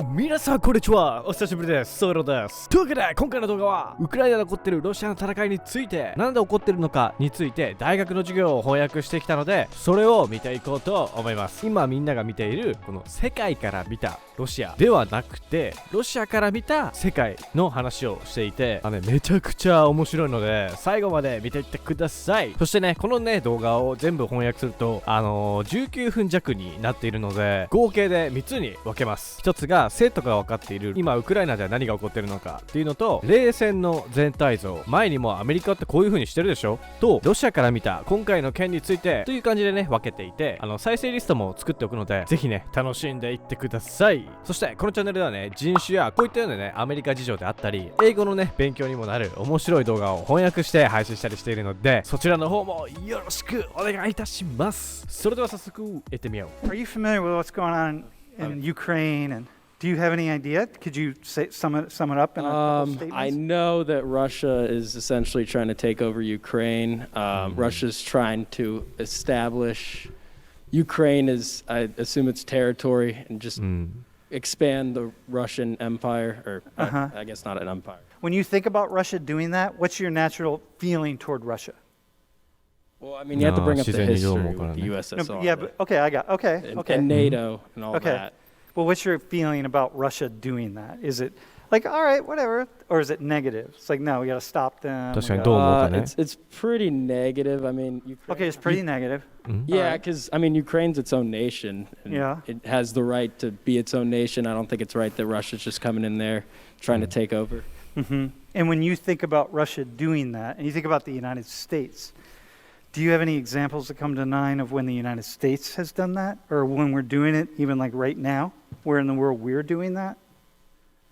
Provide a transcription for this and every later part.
皆さんこんにちは、お久しぶりです。ソウロです。というわけで今回の動画はウクライナで起こっているロシアの戦いについて、なんで起こっているのかについて大学の授業を翻訳してきたので、それを見ていこうと思います。今みんなが見ているこの世界から見たロシアではなくて、ロシアから見た世界の話をしていて、めちゃくちゃ面白いので最後まで見ていってください。そしてね、このね動画を全部翻訳すると19分弱になっているので、合計で3つに分けます。1つが生徒が分かっている今ウクライナでは何が起こっているのかっていうのと、冷戦の全体像、前にもアメリカってこういう風にしてるでしょと、ロシアから見た今回の件についてという感じでね分けていて、再生リストも作っておくので、ぜひね楽しんでいってください。そしてこのチャンネルではね、人種やこういったようなねアメリカ事情であったり、英語のね勉強にもなる面白い動画を翻訳して配信したりしているので、そちらの方もよろしくお願いいたします。それでは早速行ってみよう。 Are you familiar with what's going on in Ukraine? And do you have any idea? Could you sum it up in a couple statements? I know that Russia is essentially trying to take over Ukraine. Russia's trying to establish Ukraine as, I assume, its territory and just expand the Russian empire, or I guess not an empire. When you think about Russia doing that, what's your natural feeling toward Russia? Well, I mean, you have to bring up the history with the USSR. No, yeah, but okay. And NATO and all that. Well, what's your feeling about Russia doing that? Is it like, all right, whatever, or is it negative? It's like, no, we got to stop them. It's pretty negative. I mean, Ukraine, okay, it's pretty negative. Yeah, because I mean, Ukraine's its own nation. And yeah, it has the right to be its own nation. I don't think it's right that Russia's just coming in there trying to take over. And when you think about Russia doing that, and you think about the United States, do you have any examples that come to mind of when the United States has done that, or when we're doing it, even like right now, where in the world we're doing that?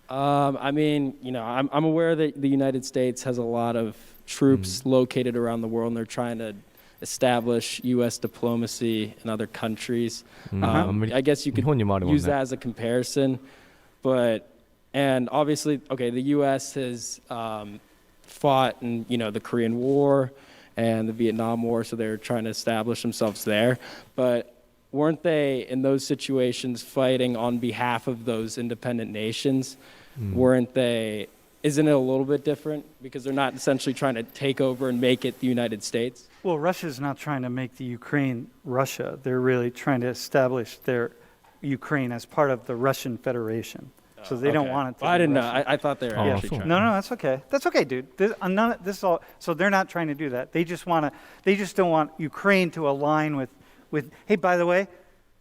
I mean, you know, I'm aware that the United States has a lot of troops located around the world, and they're trying to establish U.S. diplomacy in other countries. I guess you could use that as a comparison, and obviously, okay, the U.S. has fought in, you know, the Korean War and the Vietnam War, so they're trying to establish themselves there. But weren't they, in those situations, fighting on behalf of those independent nations? Weren't they, isn't it a little bit different? Because they're not essentially trying to take over and make it the United States? Well, Russia's not trying to make the Ukraine Russia. They're really trying to establish their Ukraine as part of the Russian Federation. So they don't want it to be I didn't know. Russian. I thought they were actually trying. No, that's okay. That's okay, dude. So they're not trying to do that. They just don't want Ukraine to align with, hey, by the way,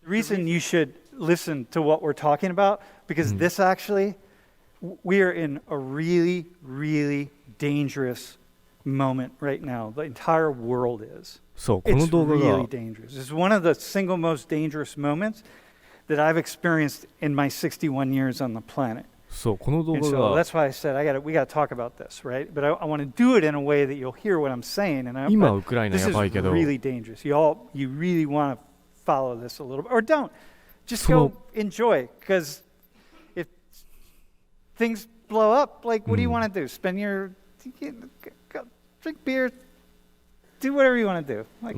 the reason you should listen to what we're talking about, because this actually, we are in a really, really dangerous moment right now. The entire world is. It's really dangerous. It's one of the single most dangerous moments that I've experienced in my 61 years on the planet. So that's why I said we got to talk about this, right? But I want to do it in a way that you'll hear what I'm saying. And this is really dangerous. You really want to follow this a little bit, or don't. Just go enjoy, because if things blow up, like, what do you want to do? Go drink beer, do whatever you want to do. Like,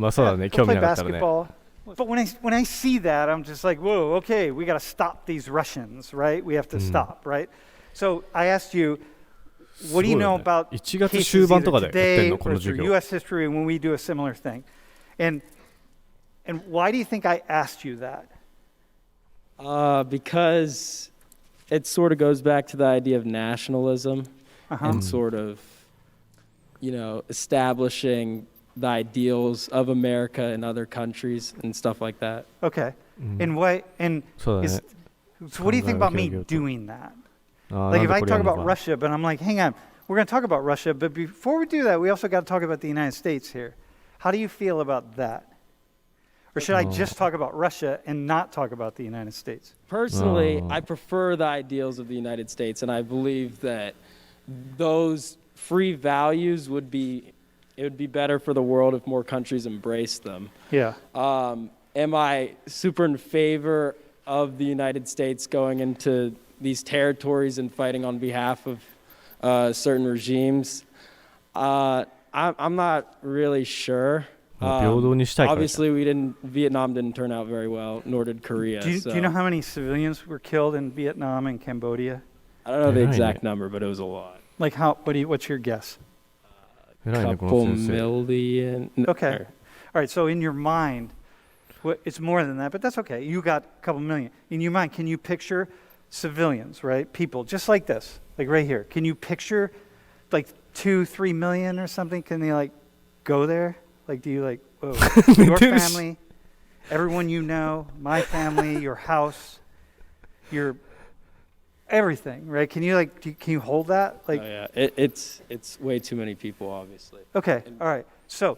go play basketball. But when I see that, I'm just like, whoa, okay, we got to stop these Russians, right? We have to stop, right? So I asked you, what do you know about cases either today or through U.S. history when we do a similar thing? And why do you think I asked you that? Because it sort of goes back to the idea of nationalism and sort of, you know, establishing the ideals of America in other countries and stuff like that. Okay. And what do you think about me doing that? Like, if I talk about Russia, but I'm like, hang on, we're going to talk about Russia, but before we do that, we also got to talk about the United States here. How do you feel about that? Or should I just talk about Russia and not talk about the United States? Personally, I prefer the ideals of the United States, and I believe that those free values would be better for the world if more countries embraced them. Yeah. Am I super in favor of the United States going into these territories and fighting on behalf of certain regimes? I'm not really sure, 平等にしたいからじゃん。 Obviously, Vietnam didn't turn out very well, nor did Korea. Do you know So how many civilians were killed in Vietnam and Cambodia? I don't know the 偉いね。 exact number, but it was a lot. Like what's your guess? 偉いね、この Couple 先生。 Okay. million. All right, so in your mind, it's more than that, but that's okay. You got a couple million. In your mind, can you picture civilians, right? People, just like this, like right here. Can you picture like 2-3 million or something? Can they like go there? Like, do you like, whoa, your family, everyone you know, my family, your house, your everything, right? Can you can you hold that? Like, Oh, yeah. It's way too many people, obviously. okay, all right. So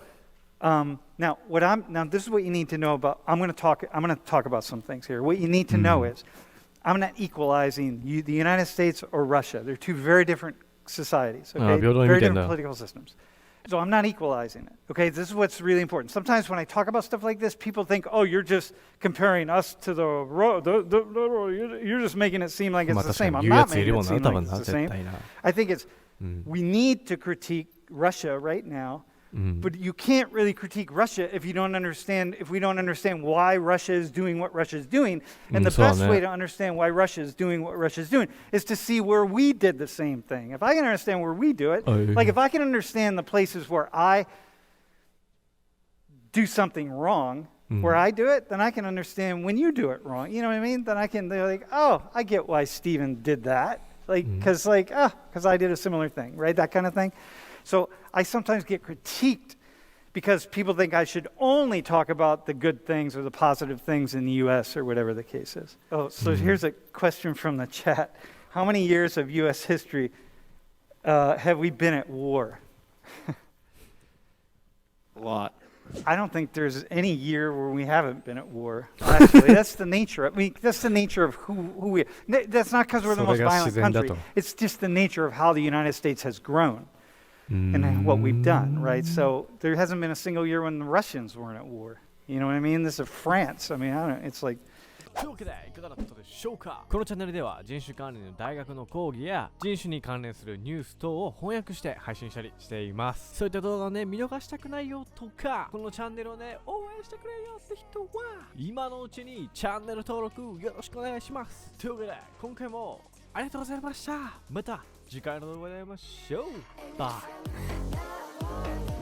now this is what you need to know about. I'm going to talk about some things here. What you need to know is, I'm not equalizing the United States or Russia. They're two very different societies. Okay, 平等に見 very てんだ。 different political systems. So I'm not equalizing it. Okay, this is what's really important. Sometimes when I talk about stuff like this, people think, "Oh, you're just comparing us to the you're just making it seem like ま it's あ the 確か same." に I'm 言うや not つい making るも it んな、 seem 多 like 分 it's な、 the 絶 same. 対な。 I think it's うん。 we need to critique Russia right now, うん。 but you can't really critique Russia if we don't understand why Russia is doing what Russia is doing. And the そうだ best ね。 way to understand why Russia is doing what Russia is doing is to see where we did the same thing. If I can understand where we do it, あ、いい。 like if I can understand the places where I do something wrong, うん。 where I do it, then I can understand when you do it wrong. You know what I mean? Then I can, they're like, oh, I get why Steven did that. Like, because I did a similar thing, right? That kind of thing. So I sometimes get critiqued because people think I should only talk about the good things or the positive things in the U.S. or whatever the case is. Oh, so here's a question from the chat. How many years of U.S. history have we been at war? A lot. I don't think there's any year where we haven't been at war. Actually, that's the nature. I mean, that's the nature of who we are. That's not because we're the それ most が violent 自然だ country. と。 It's just the nature of how the United States has grown う and what we've done, ん。 right? So there hasn't been a single year when the Russians weren't at war. You know what I mean? This is France. I mean, I don't. It's like というわけでいかがだったでしょうか。このチャンネルでは人種関連の大学の講義や人種に関連するニュース等を翻訳して配信したりしています。そういった動画をね、見逃したくないよとか、このチャンネルをね、応援してくれよって人は今のうちにチャンネル登録よろしくお願いします。というわけで今回もありがとうございました。また次回の動画で会いましょう。バイ。